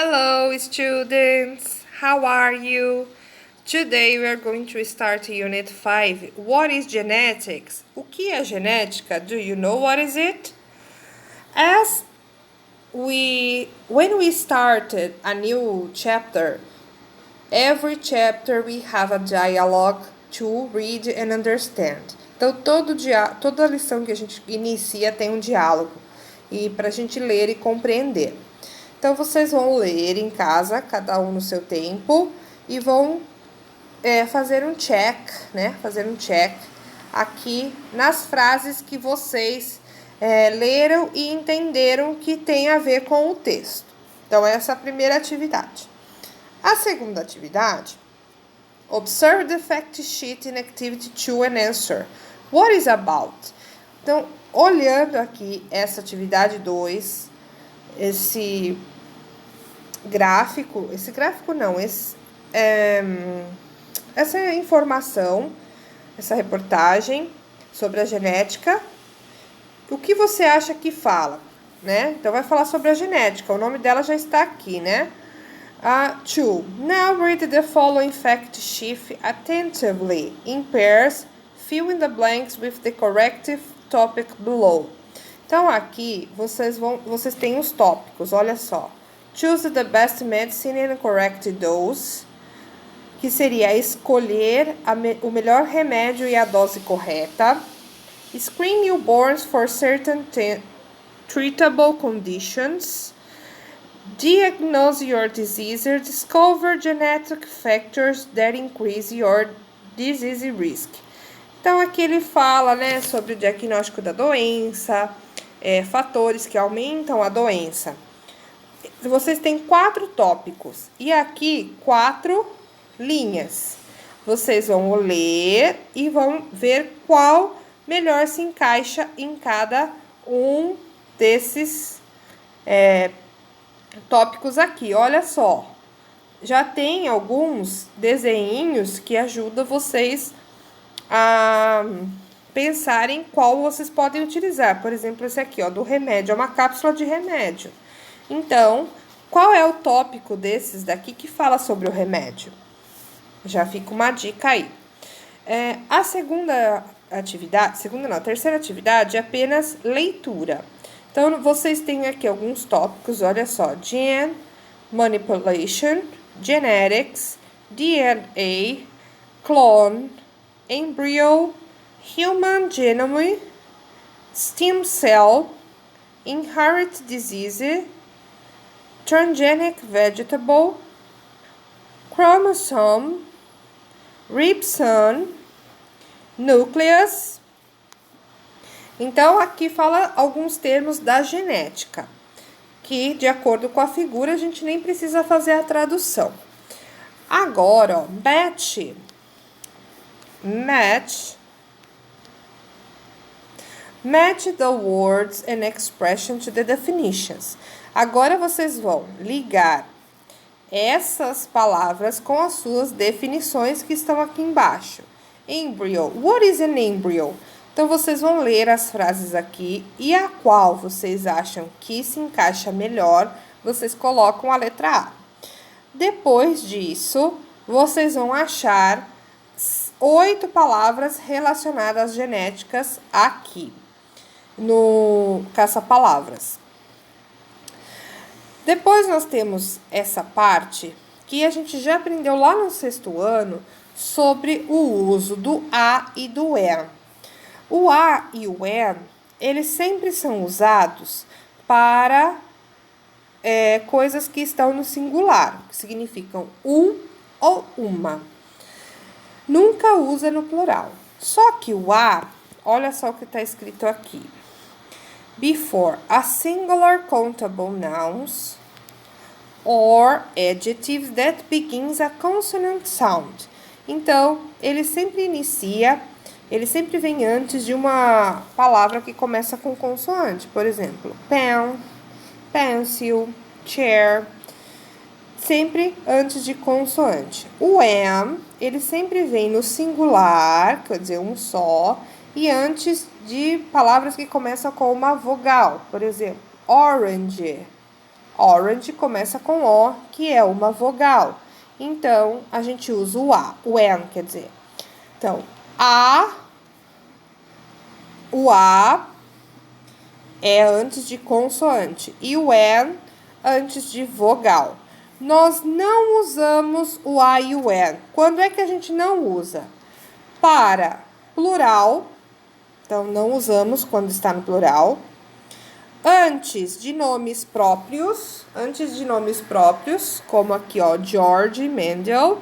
Hello, students. How are you? Today we are going to start Unit 5. What is genetics? O que é genética? Do you know what is it? When we started a new chapter, every chapter we have a dialogue to read and understand. Então, toda lição que a gente inicia tem um diálogo e para a gente ler e compreender. Então, vocês vão ler em casa, cada um no seu tempo, e vão fazer um check, né? Fazer um check aqui nas frases que vocês leram e entenderam que tem a ver com o texto. Então, essa é a primeira atividade. A segunda atividade, observe the fact sheet in activity 2 and answer. What is about? Então, olhando aqui essa atividade 2, essa informação, essa reportagem sobre a genética, o que você acha que fala, né? Então, vai falar sobre a genética, o nome dela já está aqui, né? 2. Now read the following fact sheet attentively in pairs, fill in the blanks with the corrective topic below. Então, aqui, vocês têm os tópicos, olha só. Choose the best medicine and correct dose, que seria escolher o melhor remédio e a dose correta. Screen newborns for certain treatable conditions. Diagnose your disease or discover genetic factors that increase your disease risk. Então, aqui ele fala, né, sobre o diagnóstico da doença, fatores que aumentam a doença. Vocês têm 4 tópicos e aqui 4 linhas. Vocês vão ler e vão ver qual melhor se encaixa em cada um desses tópicos aqui. Olha só, já tem alguns desenhinhos que ajudam vocês a pensarem qual vocês podem utilizar. Por exemplo, esse aqui, ó, do remédio, é uma cápsula de remédio. Então, qual é o tópico desses daqui que fala sobre o remédio? Já fica uma dica aí. A terceira atividade é apenas leitura. Então, vocês têm aqui alguns tópicos, olha só. Gene Manipulation, Genetics, DNA, Clone, Embryo, Human Genome, Stem Cell, Inherit Disease, Transgenic Vegetable, Chromosome, Ribosome, Nucleus. Então, aqui fala alguns termos da genética, que, de acordo com a figura, a gente nem precisa fazer a tradução. Agora, ó, match the words and expression to the definitions. Agora, vocês vão ligar essas palavras com as suas definições que estão aqui embaixo. Embryo. What is an embryo? Então, vocês vão ler as frases aqui e a qual vocês acham que se encaixa melhor, vocês colocam a letra A. Depois disso, vocês vão achar 8 palavras relacionadas às genéticas aqui no caça-palavras. Depois nós temos essa parte que a gente já aprendeu lá no 6º ano sobre o uso do a e do am. O a e o am, eles sempre são usados para coisas que estão no singular, que significam um ou uma. Nunca usa no plural. Só que o a, olha só o que está escrito aqui. Before a singular countable nouns or adjectives that begins a consonant sound. Então, ele sempre vem antes de uma palavra que começa com consoante. Por exemplo, pen, pencil, chair, sempre antes de consoante. O am, ele sempre vem no singular, quer dizer, um só, e antes de palavras que começam com uma vogal. Por exemplo, orange, Orange começa com O, que é uma vogal. Então, a gente usa o A, o N, quer dizer. Então, o A é antes de consoante e o N antes de vogal. Nós não usamos o A e o N. Quando é que a gente não usa? Para plural, então não usamos quando está no plural. Antes de nomes próprios, como aqui, ó, George Mendel,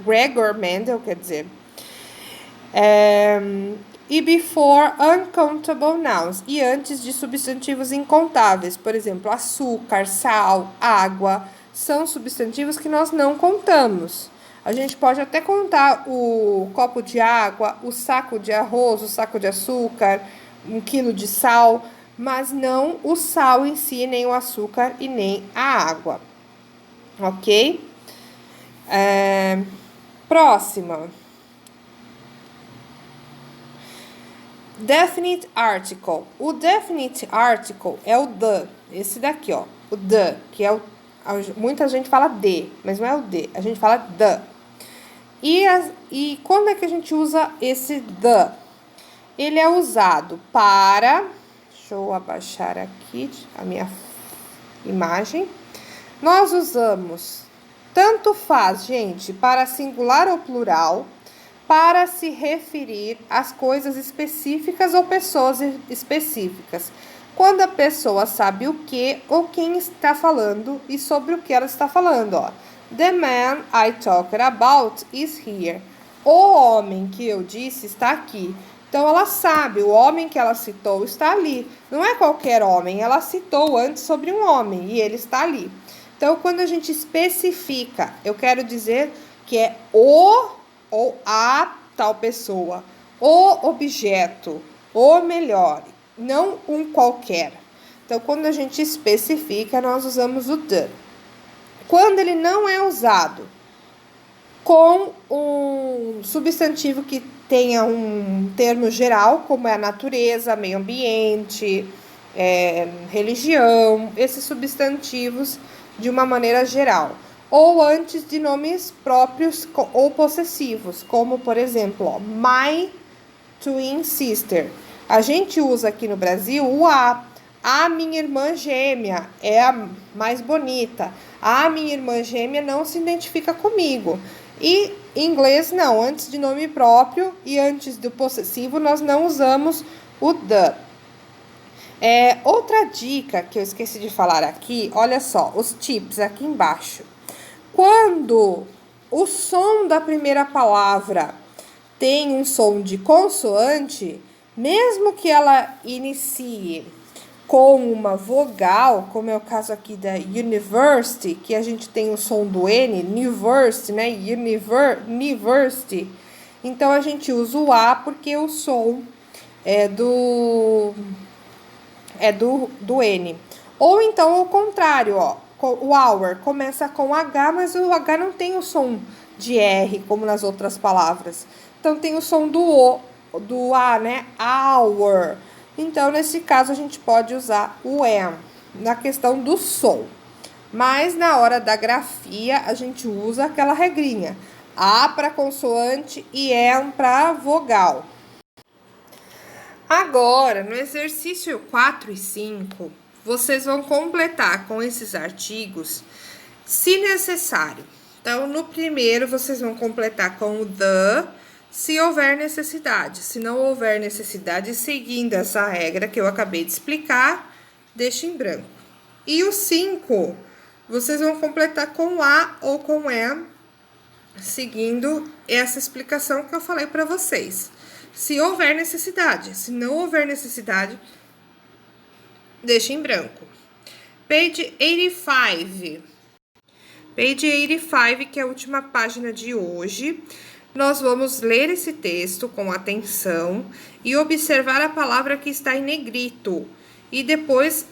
Gregor Mendel, quer dizer. E before uncountable nouns, e antes de substantivos incontáveis, por exemplo, açúcar, sal, água, são substantivos que nós não contamos. A gente pode até contar o copo de água, o saco de arroz, o saco de açúcar, 1 quilo de sal, mas não o sal em si, nem o açúcar e nem a água. Ok? Próxima. Definite article. O definite article é o the, esse daqui, ó. O the, que é o... Muita gente fala de, mas não é o de, a gente fala the. E quando é que a gente usa esse the? Ele é usado para... Deixa eu abaixar aqui a minha imagem. Nós usamos, tanto faz, gente, para singular ou plural, para se referir às coisas específicas ou pessoas específicas. Quando a pessoa sabe o que ou quem está falando e sobre o que ela está falando, ó. The man I talked about is here. O homem que eu disse está aqui. Então, ela sabe, o homem que ela citou está ali. Não é qualquer homem, ela citou antes sobre um homem e ele está ali. Então, quando a gente especifica, eu quero dizer que é o ou a tal pessoa, o objeto, ou melhor, não um qualquer. Então, quando a gente especifica, nós usamos o the. Quando ele não é usado com um substantivo que tenha um termo geral, como é a natureza, meio ambiente, religião, esses substantivos de uma maneira geral. Ou antes de nomes próprios ou possessivos, como, por exemplo, ó, my twin sister. A gente usa aqui no Brasil o a minha irmã gêmea é a mais bonita. A minha irmã gêmea não se identifica comigo. E em inglês, não. Antes de nome próprio e antes do possessivo, nós não usamos o the. Outra dica que eu esqueci de falar aqui, olha só, os tips aqui embaixo. Quando o som da primeira palavra tem um som de consoante, mesmo que ela inicie com uma vogal, como é o caso aqui da university, que a gente tem o som do N, university, né? University. Então, a gente usa o A porque o som é do N. Ou então, o contrário, ó. O hour começa com H, mas o H não tem o som de R, como nas outras palavras. Então, tem o som do A, né? Hour. Então, nesse caso, a gente pode usar o M na questão do som. Mas, na hora da grafia, a gente usa aquela regrinha. A para consoante e M para vogal. Agora, no exercício 4 e 5... vocês vão completar com esses artigos, se necessário. Então, no primeiro, vocês vão completar com o the, se houver necessidade. Se não houver necessidade, seguindo essa regra que eu acabei de explicar, deixa em branco. E o 5, vocês vão completar com a ou com am, seguindo essa explicação que eu falei para vocês. Se houver necessidade. Se não houver necessidade, deixa em branco. Page 85. Page 85, que é a última página de hoje. Nós vamos ler esse texto com atenção e observar a palavra que está em negrito. E depois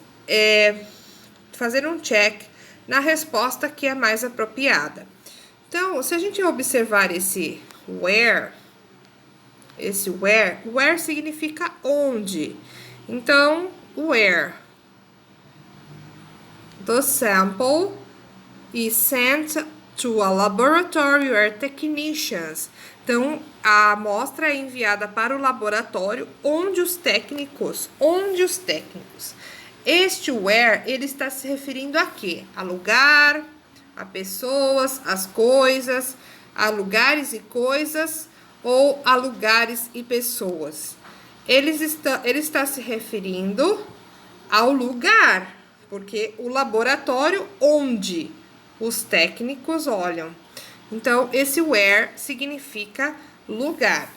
fazer um check na resposta que é mais apropriada. Então, se a gente observar esse where significa onde. Então, where. The sample is sent to a laboratory where technicians. Então, a amostra é enviada para o laboratório onde os técnicos. Este where, ele está se referindo a quê? A lugar, a pessoas, as coisas, a lugares e coisas ou a lugares e pessoas. Ele está se referindo ao lugar, porque o laboratório onde os técnicos olham. Então, esse where significa lugar.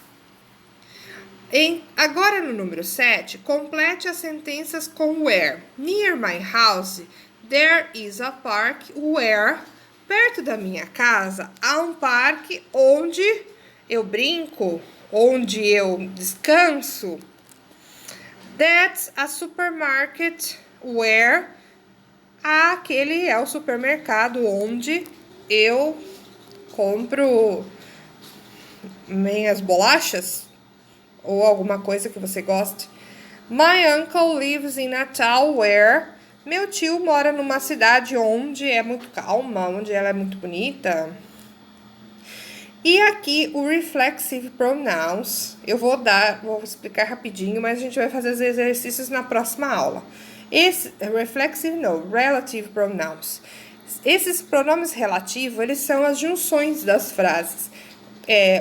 Agora no número 7, complete as sentenças com where. Near my house, there is a park where. Perto da minha casa, há um parque onde eu brinco, onde eu descanso. That's a supermarket where. Aquele é o supermercado onde eu compro minhas bolachas ou alguma coisa que você goste. My uncle lives in a town where. Meu tio mora numa cidade onde é muito calma, onde ela é muito bonita. E aqui o reflexive pronouns, eu vou explicar rapidinho, mas a gente vai fazer os exercícios na próxima aula. Relative pronouns. Esses pronomes relativos, eles são as junções das frases.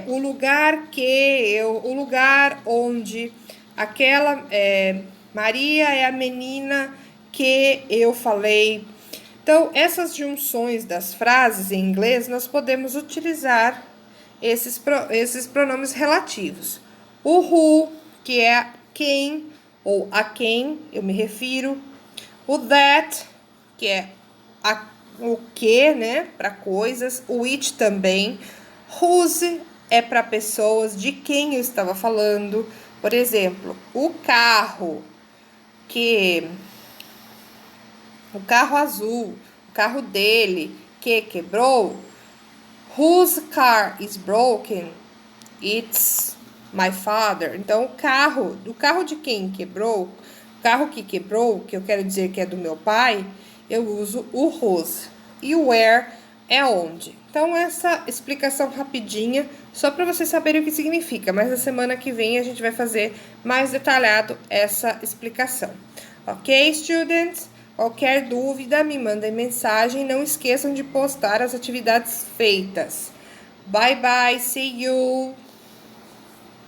O lugar que, o lugar onde, aquela, Maria é a menina que eu falei. Então, essas junções das frases em inglês, nós podemos utilizar esses pronomes relativos. O who, que é quem ou a quem eu me refiro. O that, que é o que, né, para coisas. O which também. Whose é para pessoas, de quem eu estava falando. Por exemplo, o carro azul, o carro dele que quebrou. Whose car is broken? It's my father. Então, o carro de quem quebrou, o carro que quebrou, que eu quero dizer que é do meu pai, eu uso o whose. E o where é onde. Então, essa explicação rapidinha, só para vocês saberem o que significa. Mas na semana que vem a gente vai fazer mais detalhado essa explicação. Ok, students? Qualquer dúvida, me mandem mensagem. Não esqueçam de postar as atividades feitas. Bye, bye. See you.